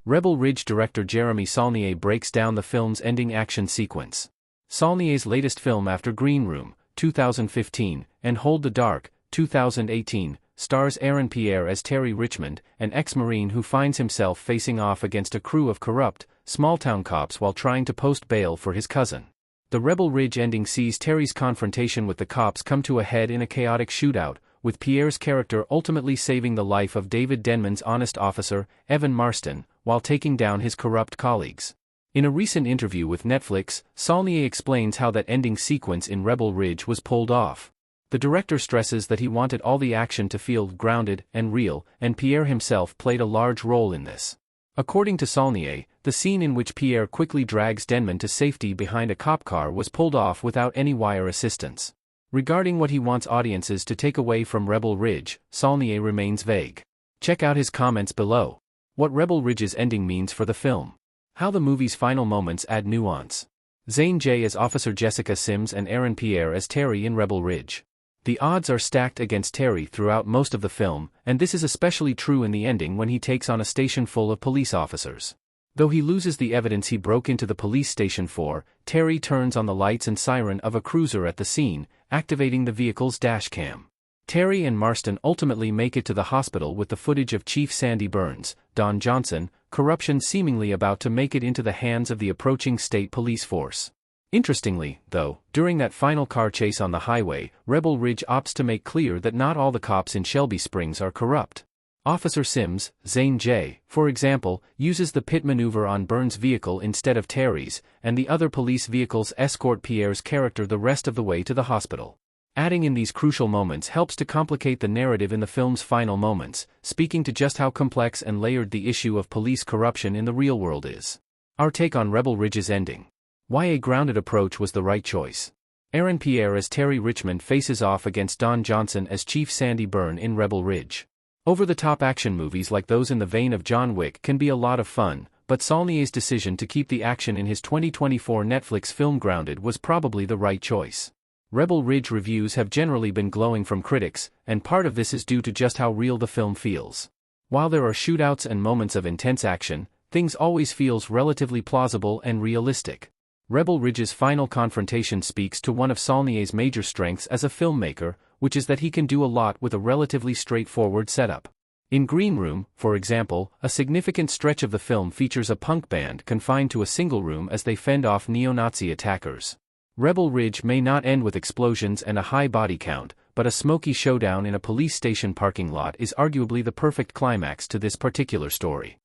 Rebel Ridge director Jeremy Saulnier breaks down the film's ending action sequence. Saulnier's latest film after Green Room, 2015, and Hold the Dark, 2018, stars Aaron Pierre as Terry Richmond, an ex-Marine who finds himself facing off against a crew of corrupt, small-town cops while trying to post bail for his cousin. The Rebel Ridge ending sees Terry's confrontation with the cops come to a head in a chaotic shootout, with Pierre's character ultimately saving the life of David Denman's honest officer, Evan Marston, while taking down his corrupt colleagues. In a recent interview with Netflix, Saulnier explains how that ending sequence in Rebel Ridge was pulled off. The director stresses that he wanted all the action to feel grounded and real, and Pierre himself played a large role in this. According to Saulnier, the scene in which Pierre quickly drags Denman to safety behind a cop car was pulled off without any wire assistance. Regarding what he wants audiences to take away from Rebel Ridge, Saulnier remains vague. Check out his comments below. What Rebel Ridge's ending means for the film. How the movie's final moments add nuance. Zane J. as Officer Jessica Sims and Aaron Pierre as Terry in Rebel Ridge. The odds are stacked against Terry throughout most of the film, and this is especially true in the ending when he takes on a station full of police officers. Though he loses the evidence he broke into the police station for, Terry turns on the lights and siren of a cruiser at the scene, activating the vehicle's dash cam. Terry and Marston ultimately make it to the hospital with the footage of Chief Sandy Burns, Don Johnson, corruption seemingly about to make it into the hands of the approaching state police force. Interestingly, though, during that final car chase on the highway, Rebel Ridge opts to make clear that not all the cops in Shelby Springs are corrupt. Officer Sims, Zane J., for example, uses the pit maneuver on Burns' vehicle instead of Terry's, and the other police vehicles escort Pierre's character the rest of the way to the hospital. Adding in these crucial moments helps to complicate the narrative in the film's final moments, speaking to just how complex and layered the issue of police corruption in the real world is. Our take on Rebel Ridge's ending. Why a grounded approach was the right choice. Aaron Pierre as Terry Richmond faces off against Don Johnson as Chief Sandy Byrne in Rebel Ridge. Over-the-top action movies like those in the vein of John Wick can be a lot of fun, but Saulnier's decision to keep the action in his 2024 Netflix film grounded was probably the right choice. Rebel Ridge reviews have generally been glowing from critics, and part of this is due to just how real the film feels. While there are shootouts and moments of intense action, things always feels relatively plausible and realistic. Rebel Ridge's final confrontation speaks to one of Saulnier's major strengths as a filmmaker, which is that he can do a lot with a relatively straightforward setup. In Green Room, for example, a significant stretch of the film features a punk band confined to a single room as they fend off neo-Nazi attackers. Rebel Ridge may not end with explosions and a high body count, but a smoky showdown in a police station parking lot is arguably the perfect climax to this particular story.